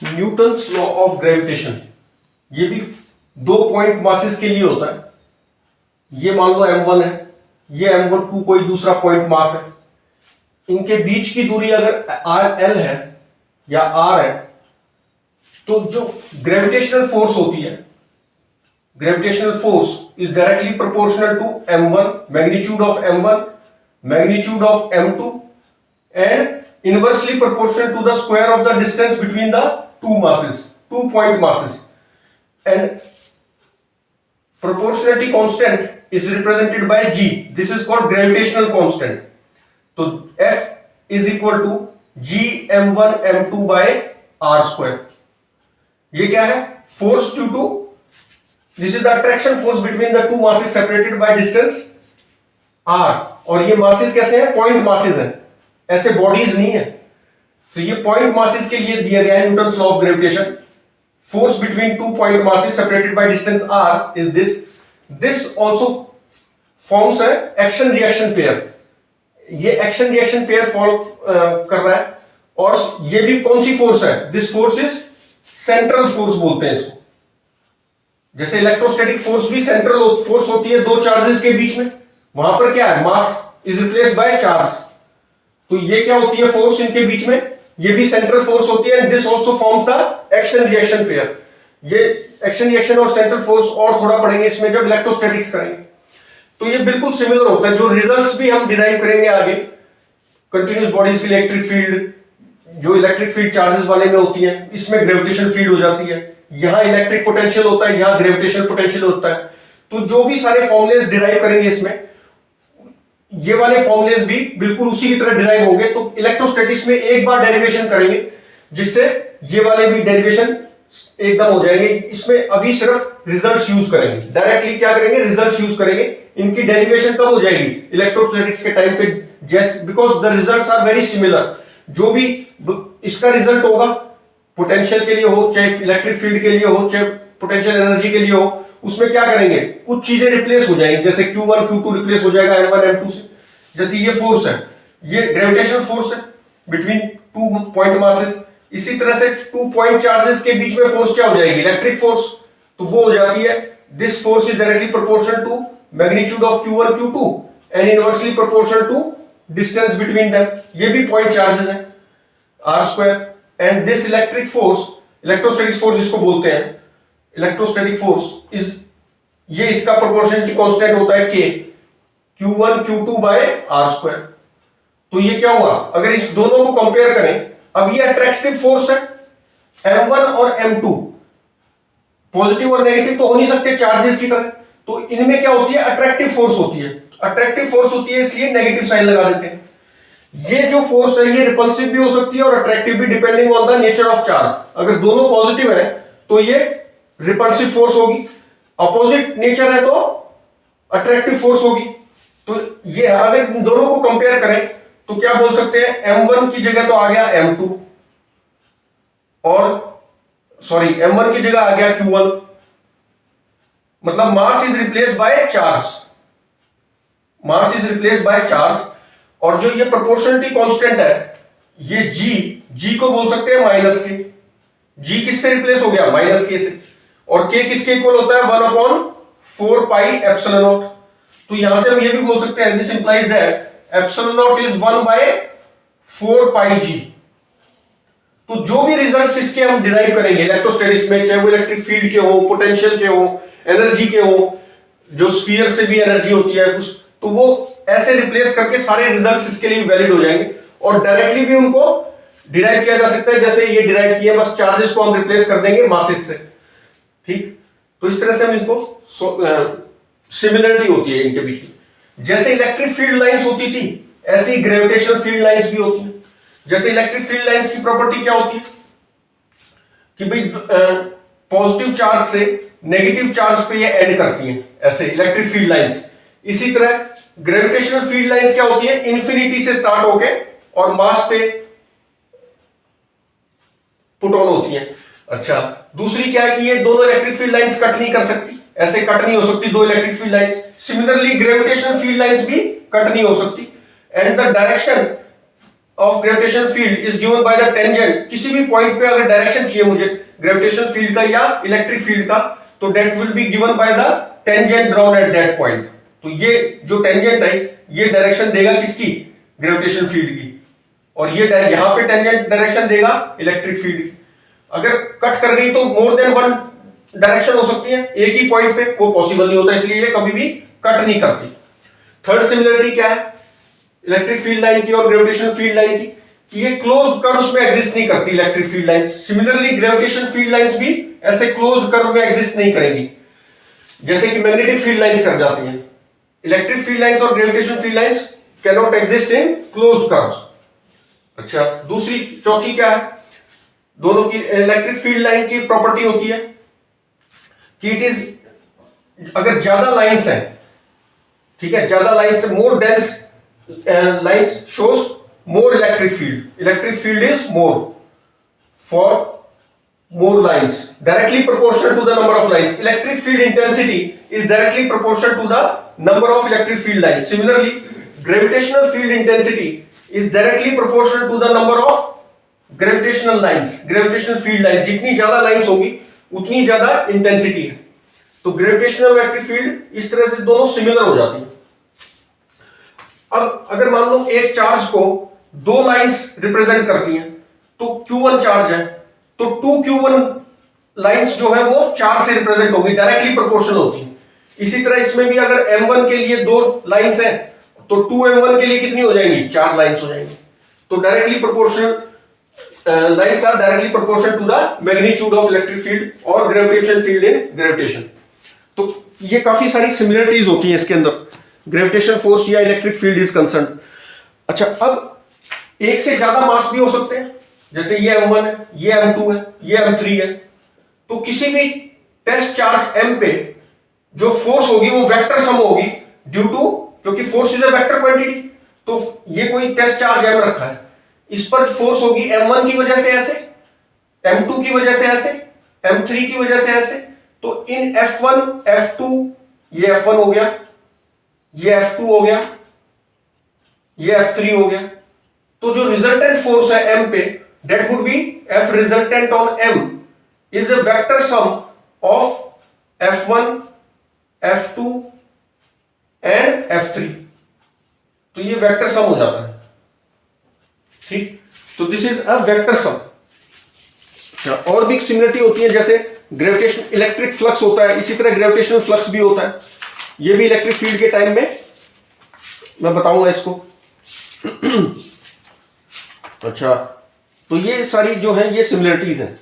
Newton's law of gravitation, ये भी दो पॉइंट मासेस के लिए होता है। ये मान लो m1 है, ये m12 कोई दूसरा पॉइंट मास है। इनके बीच की दूरी अगर l है या r है, तो जो ग्रेविटेशनल फोर्स होती है, gravitational force is directly proportional to m1, magnitude of m1, magnitude of m2 and inversely proportional to the square of the distance between the two masses, 2 point masses. And proportionality constant is represented by g. This is called gravitational constant. So F is equal to g m1 m2 by r square. ये क्या है? Force due to, this is the attraction force between the two masses separated by distance r. और ये masses कैसे हैं? Point masses हैं, ऐसे bodies नहीं है। तो ये पॉइंट मासेस के लिए दिया गया है Newton's law of gravitation. Force between two point masses separated by distance r is this also forms है एक्शन रिएक्शन पेयर। ये एक्शन रिएक्शन पेयर फॉलो कर रहा है। और ये भी कौन सी फोर्स है? This force is central force बोलते हैं इसको। जैसे इलेक्ट्रोस्टैटिक फोर्स भी सेंट्रल फोर्स होती है दो चार्जेस के बीच में, वहां पर क्या है? Mass is replaced by charge. तो ये क्या होती है फोर्स इनके बीच में? ये भी सेंट्रल फोर्स होती है। This also forms the action reaction pair. ये एक्शन रिएक्शन और सेंट्रल फोर्स और थोड़ा पढ़ेंगे इसमें जब इलेक्ट्रोस्टैटिक्स करेंगे। तो ये बिल्कुल सिमिलर होता है। जो रिजल्ट्स भी हम डिराइव करेंगे आगे कंटिन्यूअस बॉडीज की इलेक्ट्रिक फील्ड, जो इलेक्ट्रिक फील्ड चार्जेस वाले में होती है, इसमें ग्रेविटेशन फील्ड हो जाती है। यहां इलेक्ट्रिक पोटेंशियल होता है, यहां ग्रेविटेशनल पोटेंशियल होता है। तो जो भी सारे फॉर्मुलेस डिराइव करेंगे इसमें, ये वाले फॉर्मुलेस भी बिल्कुल उसी की तरह डिराइव होंगे। तो इलेक्ट्रोस्टैटिक्स में एक बार डेरिवेशन करेंगे जिससे ये वाले भी डेरिवेशन एकदम हो जाएंगे। इसमें अभी सिर्फ रिजल्ट्स यूज करेंगे, डायरेक्टली क्या करेंगे? रिजल्ट्स यूज करेंगे। इनकी डेरिवेशन कब हो जाएगी? इलेक्ट्रोस्टैटिक्स के टाइम पे, just because the results are very similar. जो भी इसका रिजल्ट होगा, पोटेंशियल के लिए हो, चाहे इलेक्ट्रिक फील्ड के लिए हो, चाहे पोटेंशियल एनर्जी के लिए हो, उसमें क्या करेंगे? कुछ चीजें रिप्लेस हो जाएंगी। जैसे Q1 Q2 रिप्लेस हो जाएगा M1 M2 से। जैसे ये फोर्स है, ये ग्रेविटेशनल फोर्स है बिटवीन टू पॉइंट मासेस। इसी तरह से टू पॉइंट चार्जेस के बीच में फोर्स क्या हो जाएगी? Electric force. तो वो हो जाती है, this force is directly proportional to magnitude of Q1 Q2 and inversely proportional to distance between them. ये भी पॉइंट चार्जेस हैं, r square. And this electric force, electrostatic force इसको बोलते हैं, इलेक्ट्रोस्टैटिक फोर्स इज, ये इसका प्रोपोर्शनलिटी कांस्टेंट होता है K, Q1 Q2 bye r square. तो ये क्या हुआ? अगर इस दोनों को कंपेयर करें, अब ये अट्रैक्टिव फोर्स है M1 और M2, पॉजिटिव और नेगेटिव तो हो नहीं सकते चार्जेस की तरह। तो इनमें क्या होती है? अट्रैक्टिव फोर्स होती है। अट्रैक्टिव फोर्स होती है इसलिए नेगेटिव साइन लगा देते हैं। ये जो फोर्स है ये रिपल्सिव भी हो सकती है और अट्रैक्टिव भी, depending on the nature of charge. अगर दोनों पॉजिटिव है तो ये रिपल्सिव फोर्स होगी, अपोजिट नेचर है तो अट्रैक्टिव फोर्स होगी। तो ये अगर इन दोनों को कंपेयर करें तो क्या बोल सकते हैं? M1 की जगह तो आ गया M2, और सॉरी M1 की जगह आ गया Q1। मतलब mass is replaced by charge, mass is replaced by charge. और जो ये प्रोपोर्शनलिटी कांस्टेंट है, ये G को बोल सकते हैं माइनस के। G किससे रिप्लेस हो गया? माइनस के से। और K किसके इक्वल होता है? 1/4 पाई एप्सिलॉन नॉट। तो यहां से हम ये भी बोल सकते हैं, this implies that epsilon not is 1/4 pi G। तो जो भी रिजल्ट्स इसके हम डिराइव करेंगे इलेक्ट्रोस्टैटिक्स में, चाहे वो इलेक्ट्रिक फील्ड के हो, पोटेंशियल के हो, एनर्जी के हो, जो स्फीयर से भी एनर्जी होती है कुछ, तो वो ऐसे रिप्लेस करके सारे रिजल्ट्स इसके लिए वैलिड हो जाएंगे। और डायरेक्टली भी उनको डिराइव किया जा सकता है, जैसे ये डिराइव किया, बस चार्जेस को हम रिप्लेस कर देंगे मासेस से। ठीक, तो इस तरह से हम इसको सिमिलरिटी होती है इनके बीच में। जैसे इलेक्ट्रिक फील्ड लाइंस होती थी, ऐसी ही ग्रेविटेशनल फील्ड लाइंस भी होती हैं। जैसे इलेक्ट्रिक फील्ड लाइंस की प्रॉपर्टी क्या होती है कि भाई पॉजिटिव चार्ज से नेगेटिव चार्ज पे ये एंड करती हैं, ऐसे इलेक्ट्रिक फील्ड लाइंस। इसी तरह ग्रेविटेशनल फील्ड लाइंस क्या होती है? इन्फिनिटी से स्टार्ट होके और मास पे पुट ऑन होती हैं। अच्छा, दूसरी क्या है कि ये दोनों इलेक्ट्रिक फील्ड लाइंस कट नहीं कर सकती, ऐसे कट नहीं हो सकती दो electric field lines. Similarly gravitational field lines भी कट नहीं हो सकती। And the direction of gravitational field is given by the tangent, किसी भी पॉइंट पे अगर डायरेक्शन चाहिए मुझे ग्रेविटेशनल फील्ड का या इलेक्ट्रिक फील्ड का, तो that will be given by the tangent drawn at that point. तो ये जो टेंजेंट है ये डायरेक्शन देगा किसकी, ग्रेविटेशनल फील्ड की, और ये यहां पे टेंजेंट डायरेक्शन देगा इलेक्ट्रिक फील्ड की। अगर कट कर गई तो मोर देन वन डायरेक्शन हो सकती है एक ही पॉइंट पे, वो पॉसिबल नहीं होता, इसलिए ये कभी भी कट नहीं करती। थर्ड सिमिलरिटी क्या है इलेक्ट्रिक फील्ड लाइन की और ग्रेविटेशनल फील्ड लाइन की, कि ये क्लोज्ड कर्व्स में एग्जिस्ट नहीं करती electric field lines. Similarly gravitational field lines भी ऐसे क्लोज्ड कर्व में एग्जिस्ट नहीं करेंगी जैसे कि मैग्नेटिक फील्ड लाइंस कर जाती हैं। इलेक्ट्रिक फील्ड लाइंस और gravitational field lines can not exist in closed curves. अच्छा, दूसरी चौथी क्या है, दोनों की इलेक्ट्रिक फील्ड लाइन की प्रॉपर्टी होती है कि इट इज, अगर ज्यादा लाइंस हैं, ठीक है, ज्यादा lines, more dense lines shows more electric field is more for more lines, directly proportional to the number of lines. Electric field intensity is directly proportional to the number of electric field lines. Similarly, gravitational field intensity is directly proportional to the number of gravitational lines, gravitational field lines. जितनी ज्यादा lines होगी उतनी ज्यादा intensity है। तो gravitational electric field इस तरह से दोनों सिमिलर हो जाती है। अब अगर मान लो एक चार्ज को दो लाइंस रिप्रेजेंट करती हैं, तो Q1 चार्ज है तो 2Q1 लाइंस जो है वो 4 से रिप्रेजेंट होगी, डायरेक्टली प्रोपोर्शनल होती है। इसी तरह इसमें भी अगर M1 के लिए 2 लाइंस हैं तो 2M1 के लिए कितनी हो जाएंगी, 4 लाइंस हो जाएंगी। तो directly proportional lines are directly proportional to the magnitude of electric field और ग्रेविटेशन फील्ड इन ग्रेविटेशन। तो ये काफी सारी सिमिलरिटीज होती हैं इसके अंदर, ग्रेविटेशन फोर्स या इलेक्ट्रिक फील्ड इज कंसर्न। अच्छा, अब एक से ज्यादा मास भी हो सकते हैं, जैसे ये M1 है, ये M2 है, ये M3 है। तो किसी भी टेस्ट चार्ज M पे जो फोर्स होगी वो वेक्टर सम होगी ड्यू टू, क्योंकि force is a vector quantity. तो ये कोई टेस्ट चार्ज M रखा है, इस पर फोर्स होगी M1 की वजह से ऐसे, M2 की वजह से ऐसे, M3 की वजह से ऐसे। तो इन F1 F2, ये F1 हो गया, ये F2 हो गया, ये F3 हो गया। तो जो रिजल्टेंट फोर्स है M पे, that would be F resultant on M is a vector sum of F1, F2 and F3। तो ये वेक्टर सम हो जाता है, ठीक। तो this is a vector sum. और भी सिमिलरिटी होती है, जैसे ग्रेविटेशन इलेक्ट्रिक फ्लक्स होता है, इसी तरह ग्रेविटेशनल फ्लक्स भी होता है। ये भी इलेक्ट्रिक फील्ड के टाइम में मैं बताऊंगा इसको। अच्छा, तो ये सारी जो है ये सिमिलरिटीज हैं।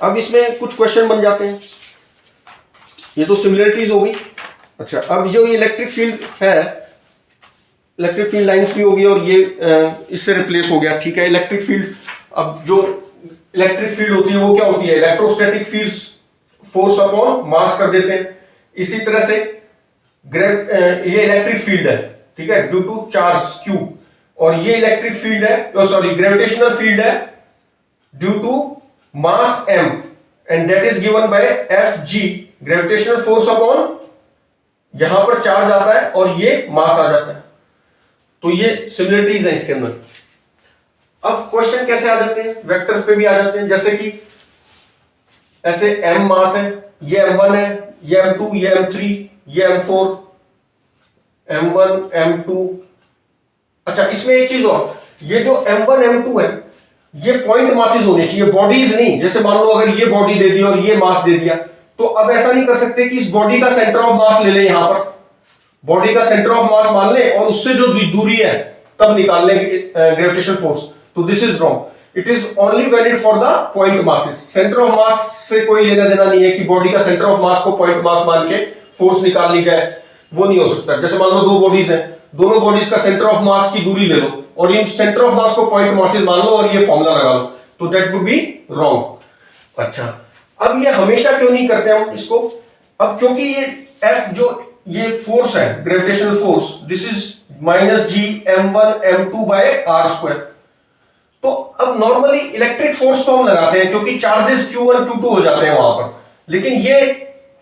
अब इसमें कुछ क्वेश्चन बन जाते हैं, ये तो सिमिलरिटीज हो गई। अच्छा, अब जो ये इलेक्ट्रिक फील्ड है, इलेक्ट्रिक फील्ड लाइंस भी होगी और ये इससे रिप्लेस हो गया, ठीक है। इलेक्ट्रिक फील्ड, अब जो इलेक्ट्रिक फील्ड होती है वो क्या होती है, electrostatic field force upon mass कर देते हैं। इसी तरह से ये इलेक्ट्रिक फील्ड है, ठीक है, ड्यू टू चार्ज Q, और ये इलेक्ट्रिक फील्ड है, सॉरी ग्रेविटेशनल फील्ड है due to mass M, and that is given by Fg, gravitational force upon यहां पर चार्ज आता है और ये मास आ जाता है। तो ये सिमिलरिटीज है इसके अंदर। अब क्वेश्चन कैसे आ जाते हैं, वेक्टर पे भी आ जाते हैं, जैसे कि ऐसे M मास है, ये M1 है, ये M2, ये M3, ये M4, M1, M2। अच्छा, इसमें एक चीज और, ये जो M1 M2 है ये पॉइंट मासेस होने चाहिए, बॉडीज नहीं। जैसे मान लो अगर ये बॉडी दे दी और ये मास दे दिया, तो अब ऐसा नहीं कर सकते कि इस बॉडी का सेंटर ऑफ मास ले ले, यहां पर बॉडी का सेंटर ऑफ मास मान ले और उससे जो दूरी है तब निकाल ले ग्रेविटेशन फोर्स। तो this is wrong, it is only valid for the point masses. Centre of mass से कोई लेना देना नहीं है कि बॉडी का सेंटर ऑफ मास को पॉइंट मास मान के फोर्स निकाल ली जाए, वो नहीं हो सकता। जैसे मान लो दो बॉडीज हैं, दोनों बॉडीज का सेंटर ऑफ मास की दूरी ले लो और इन सेंटर ऑफ मास को पॉइंट मासेस मान लो और ये फॉर्मूला लगा लो, तो दैट वुड बी रॉन्ग। अच्छा, अब ये हमेशा क्यों नहीं करते हम इसको, अब क्योंकि ये F जो ये फोर्स है gravitational force, this is -G M1 M2 by R square. तो अब नॉर्मली इलेक्ट्रिक फोर्स तो हम लगाते हैं क्योंकि चार्जेस Q1 Q2 हो जाते हैं वहां पर, लेकिन ये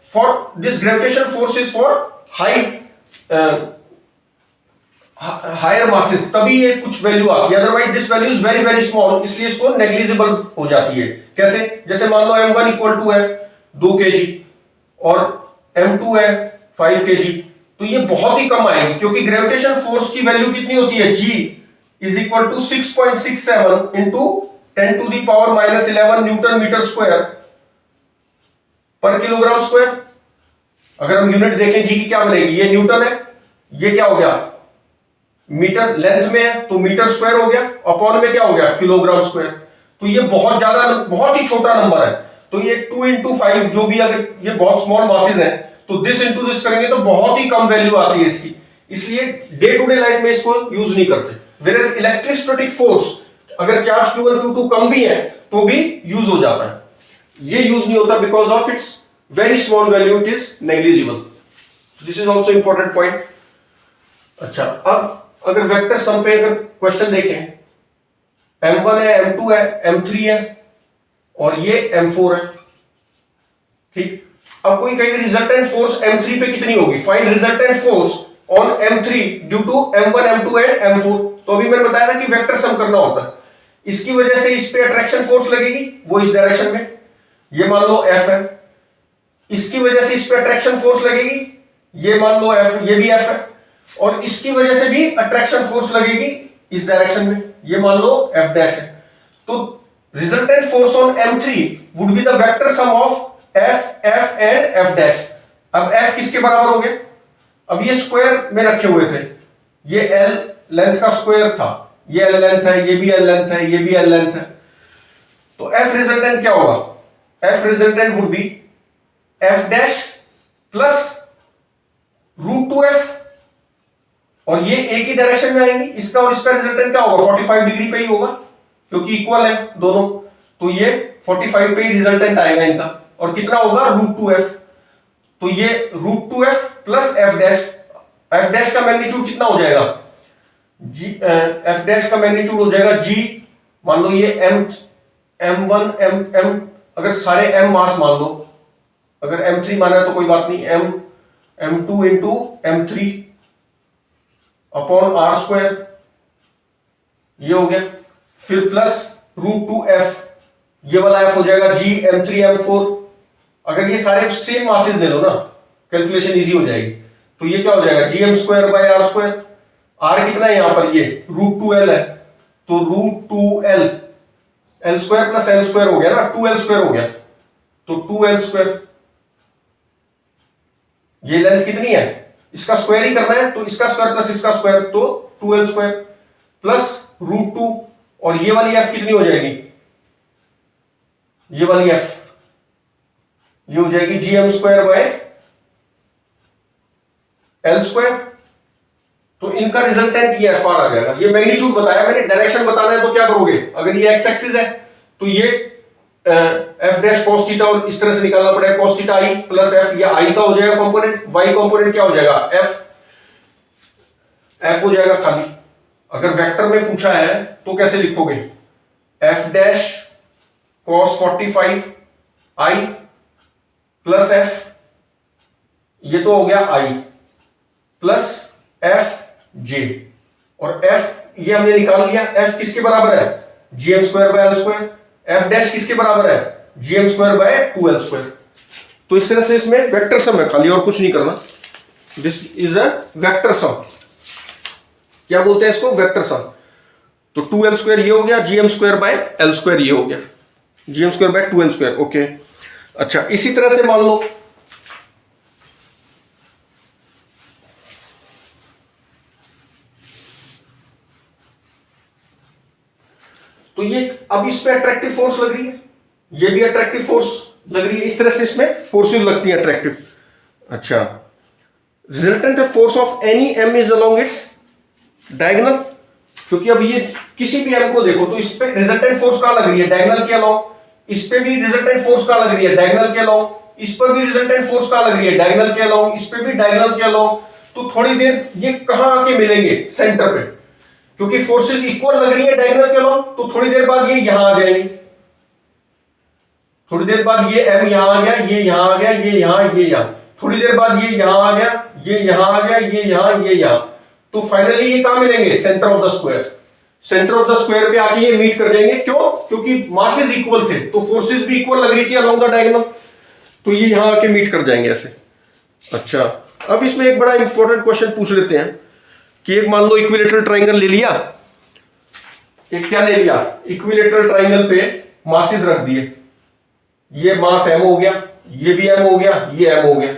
for this gravitational force is for high higher masses तभी ये कुछ वैल्यू आती है, otherwise this value is very very small, इसलिए इसको नेग्लिजिबल हो जाती है। कैसे? जैसे मान लो m1 इक्वल टू है 2 kg और m2 है 5 kg, तो ये बहुत ही कम आएगी, क्योंकि ग्रेविटेशन फोर्स की वैल्यू कितनी होती है, g is equal to 6.67 into 10 to the power minus 11 newton metre square per kilogram square. अगर हम यूनिट देखें g की क्या बनेगी, ये न्यूटन है, ये क्या हो गया, मीटर लेंथ में है तो मीटर स्क्वायर हो गया, अपॉन में क्या हो गया, किलोग्राम स्क्वायर। तो ये बहुत ज्यादा, बहुत ही छोटा नंबर है। तो ये 2 इंटू 5 जो भी, अगर ये बहुत स्मॉल मासेज है तो दिस इंटू दिस करेंगे तो बहुत ही कम वैल्यू आती है इसकी, इसलिए डे टू डे लाइफ में इसको यूज नहीं करते। वेयर इलेक्ट्रोस्टैटिक फोर्स अगर चार्ज Q1 Q2 कम भी है तो भी यूज हो जाता है, ये यूज नहीं होता because of its very small value, it is negligible. This is also important point. अच्छा, अब अगर वेक्टर सम पे अगर क्वेश्चन देखें, m1 है, m2 है, m3 है और ये m4 है, ठीक। अब कोई कहेगा रिजल्टेंट फोर्स m3 पे कितनी होगी, find resultant force on m3 due to m1 m2 and m4। तो अभी मैंने बताया था कि वेक्टर सम करना होता है, इसकी वजह से इस पे अट्रैक्शन फोर्स लगेगी, वो इस डायरेक्शन में, ये मान लो F है, इसकी वजह से इस पे अट्रैक्शन फोर्स लगेगी, ये मान लो F, ये भी F है, और इसकी वजह से भी अट्रैक्शन फोर्स लगेगी इस डायरेक्शन में, ये मान लो F डैश है। तो resultant force on m3 would be the vector sum of F, F and F dash. अब F किसके बराबर हो गया, अब ये स्क्वायर में रखे हुए थे, ये L लेंथ का स्क्वायर था, ये L लेंथ है, ये भी L लेंथ है, ये भी L लेंथ है, तो F रिजल्टेंट क्या होगा, F resultant would be F dash plus √2F, और ये एक ही डायरेक्शन में आएंगी, इसका और इसका रिजल्टेंट क्या होगा, 45 डिग्री पे ही होगा, क्योंकि इक्वल है दोनों, तो ये 45 पे ही रिजल्टेंट आएगा इनका, और कितना होगा, √2F। तो ये √2F plus F dash, F dash का मैग्नीट्यूड कितना हो जाएगा, G, F डैश का मैग्नीट्यूड हो जाएगा G, मान लो ये M1 M, अगर सारे M मास मान लो, अगर M3 माना है तो कोई बात नहीं, M2 into M3 upon R square, ये हो गया, फिर प्लस √2F, ये वाला F हो जाएगा G M3 M4। अगर ये सारे सेम मासेस ले लो ना, कैलकुलेशन इजी हो जाएगी, तो ये क्या हो जाएगा, GM square by R square, R कितना है यहां पर, ये √2L है, तो √2L, L square plus L square हो गया ना, 2L स्क्वायर हो गया, तो 2L स्क्वायर, ये लेंथ कितनी है, इसका स्क्वायर ही करना है, तो इसका स्क्वायर प्लस इसका स्क्वायर, तो 2L स्क्वायर प्लस √2, और ये वाली F कितनी हो जाएगी, ये वाली F, ये हो जाएगी GM square by L square. तो इनका रिजल्टेंट ये FR आ जाएगा। ये मैग्नीट्यूड बताया मैंने, डायरेक्शन बताना है तो क्या करोगे, अगर ये x एक्सिस है तो ये F डैश cos थीटा, और इस तरह से निकालना पड़ेगा cos theta I plus F, ये I का हो जाएगा कंपोनेंट, Y कंपोनेंट क्या हो जाएगा, F हो जाएगा खाली। अगर वेक्टर में पूछा है तो कैसे लिखोगे, F dash cos 45 I plus F, ये तो हो गया I प्लस F J, और F ये हमने निकाल लिया, F किसके बराबर है, GM square by L square, F dash किसके बराबर है, GM square by 2L square. तो इस तरह से इसमें वेक्टर सम है खाली, और कुछ नहीं करना, this is a vector sum, क्या बोलते हैं इसको, वेक्टर सम। तो 2L स्क्वायर ये हो गया, GM square by L square ये हो गया, GM square by 2L square, okay. अच्छा, इसी तरह से मान लो तो ये, अब इस पे अट्रैक्टिव फोर्स लग रही है, ये भी अट्रैक्टिव फोर्स लग रही है, इस तरह से इसमें फोर्सेस लगती है अट्रैक्टिव। अच्छा, resultant force of any m is along its diagonal, क्योंकि अब ये किसी भी m को देखो तो इस पे रिजल्टेंट फोर्स कहां लग रही है, डायगोनल के अलोंग, इस पे भी रिजल्टेंट फोर्स कहां लग रही है, डायगोनल के अलोंग, इस पर भी रिजल्टेंट फोर्स कहां लग रही है, डायगोनल के अलोंग, इस पे भी डायगोनल के अलोंग। तो थोड़ी देर ये कहां आके मिलेंगे, सेंटर पे, क्योंकि फोर्सेस इक्वल लग रही है डायगोनल के अलोंग, तो थोड़ी देर बाद ये यहां आ जाएंगे, थोड़ी देर बाद ये m यहां आ गया, ये यहां आ गया, ये यहां, ये यहां, थोड़ी देर बाद ये यहां आ गया, ये यहां आ गया, ये यहां, ये यहां। तो फाइनली ये कहां मिलेंगे, centre of the square. Centre of the square पे आके ये मीट कर जाएंगे, क्यों, क्योंकि मासेस इक्वल थे तो फोर्सेस भी इक्वल लग रही थी अलोंग द डायगोनल, तो ये यहां आके मीट कर जाएंगे ऐसे। अच्छा, अब इसमें एक बड़ा इंपॉर्टेंट क्वेश्चन पूछ लेते हैं कि एक मान लो इक्विलेटरल ट्राइंगल ले लिया, एक क्या ले लिया, इक्विलेटरल ट्राइंगल पे मासेस रख दिए, ये मास m हो गया, ये भी m हो गया, ये m हो गया,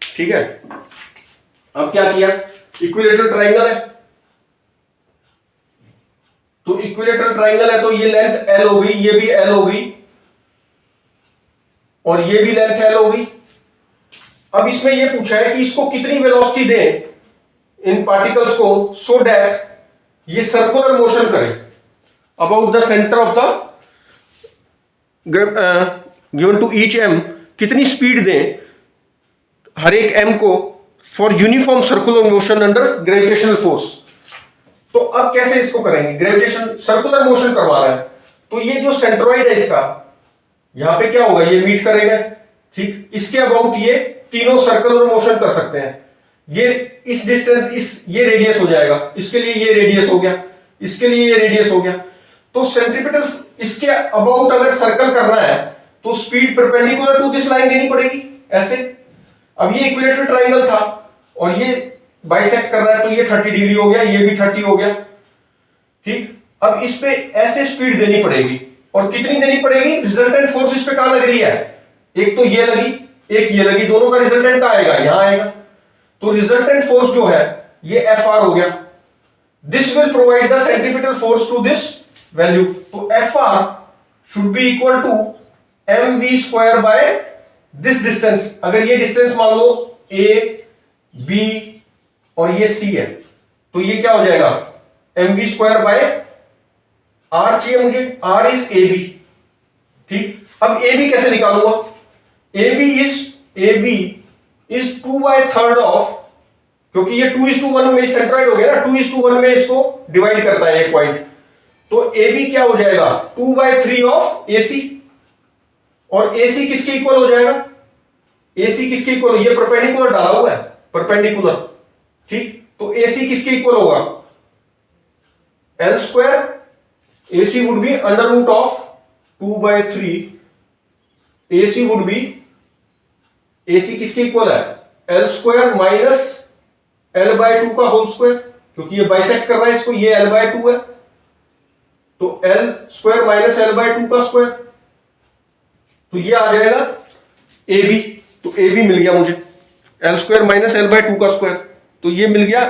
ठीक है। अब क्या किया, इक्विलेटरल ट्राइंगल है, तो इक्विलेटरल ट्राइंगल है तो ये लेंथ l हो गई, ये भी l हो गई, और ये भी लेंथ l हो गई। अब इसमें ये पूछा है कि इसको कितनी वेलोसिटी दें इन पार्टिकल्स को, सो दैट ये सर्कुलर मोशन करे about the centre of the given to each m, कितनी स्पीड दें हर एक m को for uniform circular motion under gravitational force. तो अब कैसे इसको करेंगे, ग्रेविटेशन सर्कुलर मोशन करवा रहा है, तो ये जो सेंट्रोइड है इसका, यहां पे क्या होगा, ये मीट करेगा, ठीक, इसके अबाउट ये तीनों सर्कुलर मोशन कर सकते हैं। ये इस डिस्टेंस, इस ये रेडियस हो जाएगा, इसके लिए ये रेडियस हो गया, इसके लिए ये रेडियस हो गया, तो सेंट्रीपिटल इसके अबाउट अगर सर्कल करना है तो speed perpendicular to this line देनी पड़ेगी ऐसे। अब ये इक्विलेटरल ट्राइंगल था और ये बाइसेक्ट कर रहा है, तो ये 30 डिग्री हो गया, ये भी 30 हो गया, ठीक। अब इस पे ऐसे स्पीड देनी पड़ेगी, और कितनी देनी पड़ेगी, रिजल्टेंट फोर्स इस पे कहां लग रही है, एक तो ये लगी, एक ये लगी, दोनों का रिजल्टेंट कहां आएगा, यहां आएगा, तो रिजल्टेंट फोर्स जो है ये Fr हो गया। This will provide the centripetal force to this value, तो Fr should be equal to mv square by this distance. अगर ये डिस्टेंस मान लो a b और ये c है, तो ये क्या हो जाएगा, mv स्क्वायर बाय r चाहिए मुझे, r इज ab, ठीक। अब ab कैसे निकालूंगा, ab इज 2/3 ऑफ, क्योंकि ये 2:1 में सेंट्रोइड हो गया ना, 2:1 में इसको डिवाइड करता है एक पॉइंट, तो AB क्या हो जाएगा, 2/3 ऑफ AC, और AC किसके इक्वल हो जाएगा, AC किसके इक्वल, ये परपेंडिकुलर डाला हुआ है, परपेंडिकुलर, ठीक, तो AC किसके इक्वल होगा, L², AC would be under root of 2/3, AC would be, AC किसके इक्वल है, L² माइनस L/2 का होल स्क्वायर, क्योंकि ये बाइसेक्ट कर रहा है इसको, ये L/2 है, तो L² माइनस L/2 का स्क्वायर, तो ये आ जाएगा AB, तो AB मिल गया मुझे, L² माइनस L/2 का स्क्वायर, तो ये मिल गया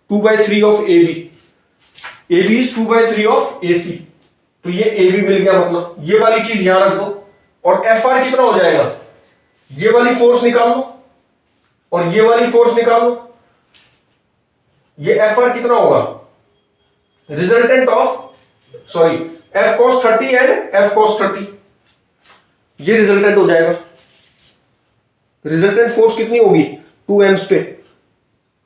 2/3 of AB, AB is 2/3 of AC, तो ये AB मिल गया, मतलब ये वाली चीज यहां रख दो, और Fr कितना हो जाएगा, ये वाली फोर्स निकाल लो और ये वाली फोर्स निकाल लो, ये Fr कितना होगा, resultant of, sorry, F cos 30 and F cos 30, ये रिजल्टेंट हो जाएगा। रिजल्टेंट फोर्स कितनी होगी, 2m पे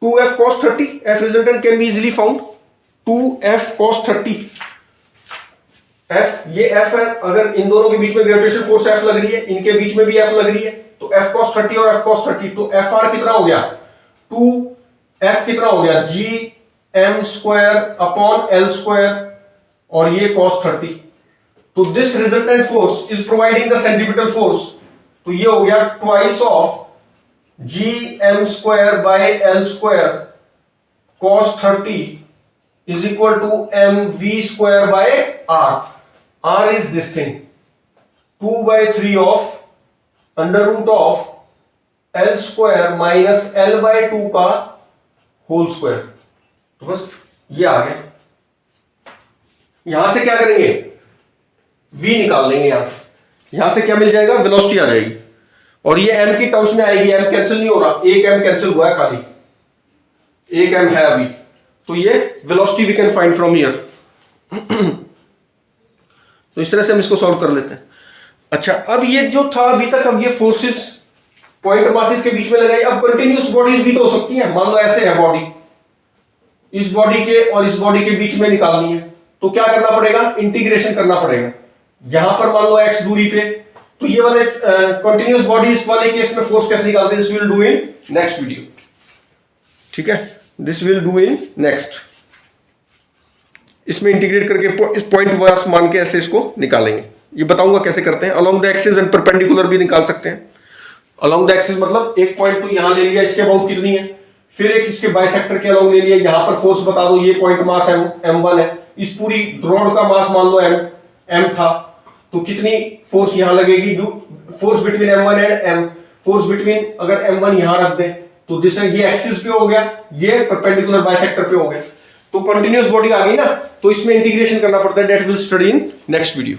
2F cos 30, F resultant can be easily found 2F cos 30, F ये F है, अगर इन दोनों के बीच में ग्रेविटेशनल फोर्स F लग रही है, इनके बीच में भी F लग रही है, तो F cos 30 और F cos 30, तो Fr कितना हो गया, 2F कितना हो गया, Gm² अपॉन L², और ये cos 30, तो this resultant force is providing the centripetal force, तो ये हो गया twice of Gm² by L² cos 30 is equal to mv² by r. R is this thing, 2/3 of under root of L² minus L/2 का whole square, तो बस ये आ गया। यहां से क्या करेंगे, v निकाल लेंगे, यहां से क्या मिल जाएगा, वेलोसिटी आ जाएगी, और ये m की टर्म्स में आएगी, m कैंसिल नहीं हो रहा, एक m कैंसिल हुआ है खाली, एक m है अभी, तो ये velocity we can find from here. तो इस तरह से हम इसको सॉल्व कर लेते हैं। अच्छा, अब ये जो था अभी तक, अब ये फोर्सेस पॉइंट मासेस के बीच में लगाई, अब कंटिन्यूस बॉडीज भी तो हो सकती हैं, मान लो ऐसे है बॉडी, इस बॉडी के और इस बॉडी के बीच में निकालनी है, तो क्या करना पड़ेगा, इंटीग्रेशन करना पड़ेगा। यहां पर मान लो x दूरी पे, तो ये वाले कंटिन्यूस बॉडीज वाले केस में फोर्स कैसे निकालते हैं, this will do in next video, ठीक है। This will do in next. इसमें इंटीग्रेट करके इस पॉइंट वास मान के ऐसे इसको निकालेंगे। ये बताऊंगा कैसे करते हैं। Along the axis and perpendicular भी निकाल सकते हैं। अलोंग द एक्सिस मतलब एक पॉइंट तो यहां ले लिया, इसके अबाउट कितनी है, फिर एक इसके बाइसेक्टर के अलोंग ले लिया, यहां पर फोर्स बता दो, ये पॉइंट मास m1 है, इस पूरी रॉड का मास मान लो m था, तो कितनी फोर्स यहां लगेगी, force between m1 and m, force between अगर m1 यहां रख दे तो दिस ये एक्सिस पे हो गया, ये परपेंडिकुलर बाइसेक्टर पे हो गया, तो कंटिन्यूअस बॉडी आ गई ना, तो इसमें इंटीग्रेशन करना पड़ता है। That will study in next video.